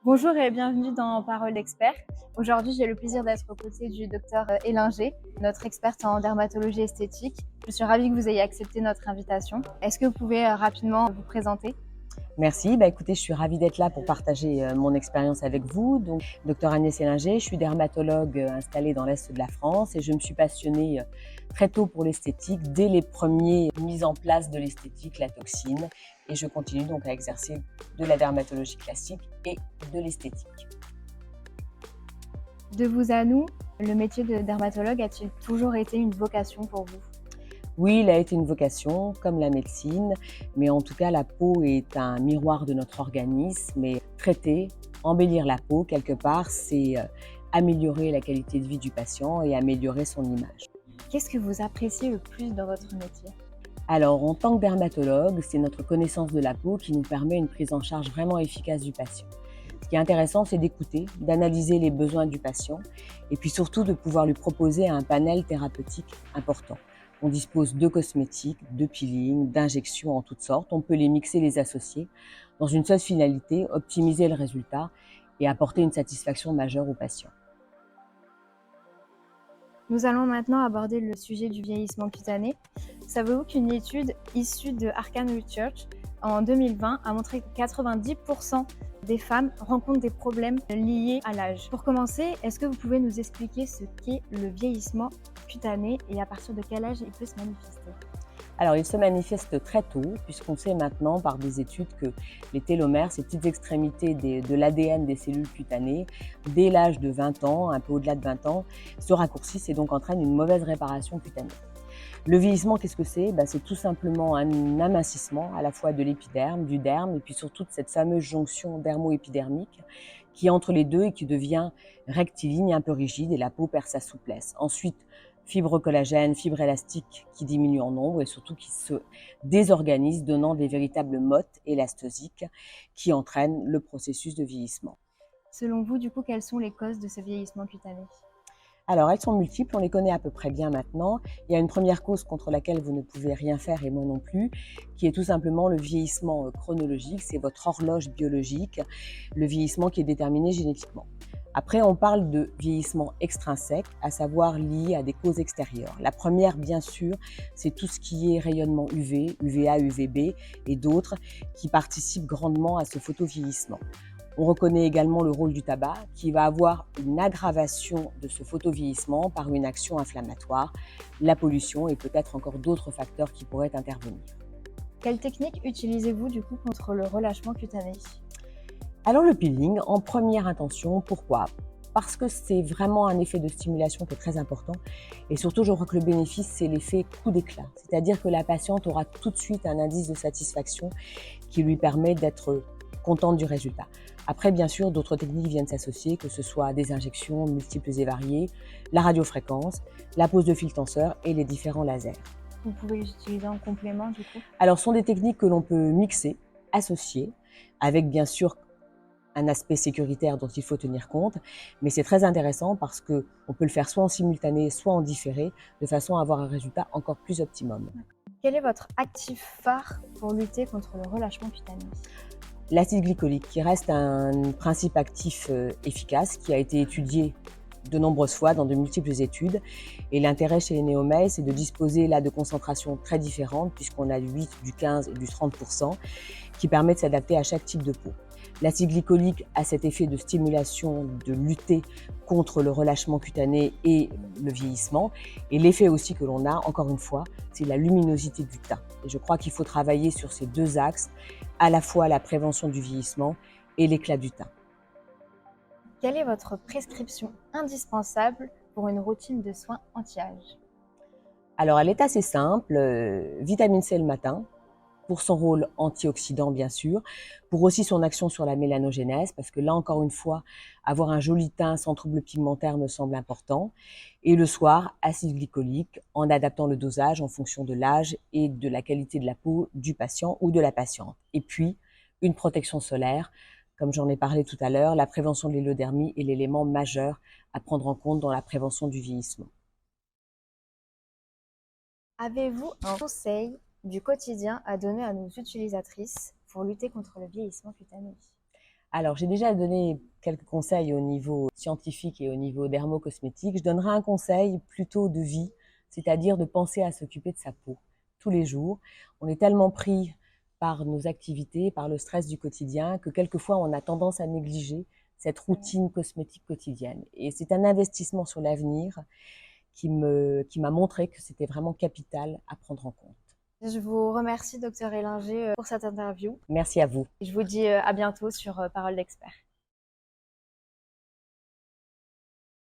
Bonjour et bienvenue dans Parole d'expert. Aujourd'hui, j'ai le plaisir d'être aux côtés du docteur Élinger, notre experte en dermatologie esthétique. Je suis ravie que vous ayez accepté notre invitation. Est-ce que vous pouvez rapidement vous présenter? Merci. Écoutez, je suis ravie d'être là pour partager mon expérience avec vous. Donc, docteur Agnès Élinger, je suis dermatologue installée dans l'Est de la France et je me suis passionnée très tôt pour l'esthétique, dès les premières mises en place de l'esthétique, la toxine. Et je continue donc à exercer de la dermatologie classique et de l'esthétique. De vous à nous, le métier de dermatologue a-t-il toujours été une vocation pour vous? Oui, il a été une vocation, comme la médecine, mais en tout cas, la peau est un miroir de notre organisme et traiter, embellir la peau, quelque part, c'est améliorer la qualité de vie du patient et améliorer son image. Qu'est-ce que vous appréciez le plus dans votre métier? Alors, en tant que dermatologue, c'est notre connaissance de la peau qui nous permet une prise en charge vraiment efficace du patient. Ce qui est intéressant, c'est d'écouter, d'analyser les besoins du patient et puis surtout de pouvoir lui proposer un panel thérapeutique important. On dispose de cosmétiques, de peelings, d'injections en toutes sortes. On peut les mixer, les associer dans une seule finalité, optimiser le résultat et apporter une satisfaction majeure au patient. Nous allons maintenant aborder le sujet du vieillissement cutané. Savez-vous qu'une étude issue de Arcan Research en 2020 a montré que 90% des femmes rencontrent des problèmes liés à l'âge? Pour commencer, est-ce que vous pouvez nous expliquer ce qu'est le vieillissement cutané et à partir de quel âge il peut se manifester? Alors, il se manifeste très tôt, puisqu'on sait maintenant par des études que les télomères, ces petites extrémités de l'ADN des cellules cutanées, dès l'âge de 20 ans, un peu au-delà de 20 ans, se raccourcissent et donc entraînent une mauvaise réparation cutanée. Le vieillissement, qu'est-ce que c'est? C'est tout simplement un amincissement à la fois de l'épiderme, du derme et puis surtout de cette fameuse jonction dermo-épidermique qui est entre les deux et qui devient rectiligne, un peu rigide et la peau perd sa souplesse. Ensuite, fibres collagène, fibres élastiques qui diminuent en nombre et surtout qui se désorganisent, donnant des véritables mottes élastosiques qui entraînent le processus de vieillissement. Selon vous, du coup, quelles sont les causes de ce vieillissement cutané? Alors, elles sont multiples, on les connaît à peu près bien maintenant. Il y a une première cause contre laquelle vous ne pouvez rien faire, et moi non plus, qui est tout simplement le vieillissement chronologique, c'est votre horloge biologique, le vieillissement qui est déterminé génétiquement. Après, on parle de vieillissement extrinsèque, à savoir lié à des causes extérieures. La première, bien sûr, c'est tout ce qui est rayonnement UV, UVA, UVB et d'autres qui participent grandement à ce photovieillissement. On reconnaît également le rôle du tabac qui va avoir une aggravation de ce photovieillissement par une action inflammatoire, la pollution et peut-être encore d'autres facteurs qui pourraient intervenir. Quelle technique utilisez-vous du coup contre le relâchement cutané? Alors le peeling, en première intention, pourquoi? Parce que c'est vraiment un effet de stimulation qui est très important et surtout je crois que le bénéfice c'est l'effet coup d'éclat, c'est-à-dire que la patiente aura tout de suite un indice de satisfaction qui lui permet d'être contente du résultat. Après, bien sûr, d'autres techniques viennent s'associer, que ce soit des injections multiples et variées, la radiofréquence, la pose de fil tenseur et les différents lasers. Vous pouvez les utiliser en complément du coup? Alors, ce sont des techniques que l'on peut mixer, associer, avec bien sûr un aspect sécuritaire dont il faut tenir compte, mais c'est très intéressant parce qu'on peut le faire soit en simultané, soit en différé, de façon à avoir un résultat encore plus optimum. Quel est votre actif phare pour lutter contre le relâchement cutané? L'acide glycolique, qui reste un principe actif efficace, qui a été étudié de nombreuses fois dans de multiples études. Et l'intérêt chez les néomèles, c'est de disposer là de concentrations très différentes, puisqu'on a du 8, du 15 et du 30%, qui permet de s'adapter à chaque type de peau. L'acide glycolique a cet effet de stimulation, de lutter contre le relâchement cutané et le vieillissement. Et l'effet aussi que l'on a, encore une fois, c'est la luminosité du teint. Et je crois qu'il faut travailler sur ces deux axes, à la fois la prévention du vieillissement et l'éclat du teint. Quelle est votre prescription indispensable pour une routine de soins anti-âge? Alors, elle est assez simple, vitamine C le matin, pour son rôle antioxydant bien sûr, pour aussi son action sur la mélanogénèse, parce que là encore une fois, avoir un joli teint sans trouble pigmentaire me semble important. Et le soir, acide glycolique, en adaptant le dosage en fonction de l'âge et de la qualité de la peau du patient ou de la patiente. Et puis, une protection solaire, comme j'en ai parlé tout à l'heure, la prévention de l'hélodermie est l'élément majeur à prendre en compte dans la prévention du vieillissement. Avez-vous un conseil du quotidien à donner à nos utilisatrices pour lutter contre le vieillissement cutané? Alors, j'ai déjà donné quelques conseils au niveau scientifique et au niveau dermocosmétique. Je donnerai un conseil plutôt de vie, c'est-à-dire de penser à s'occuper de sa peau tous les jours. On est tellement pris par nos activités, par le stress du quotidien, que quelquefois on a tendance à négliger cette routine cosmétique quotidienne. Et c'est un investissement sur l'avenir qui m'a montré que c'était vraiment capital à prendre en compte. Je vous remercie, docteur Ellinger, pour cette interview. Merci à vous. Et je vous dis à bientôt sur Parole d'expert.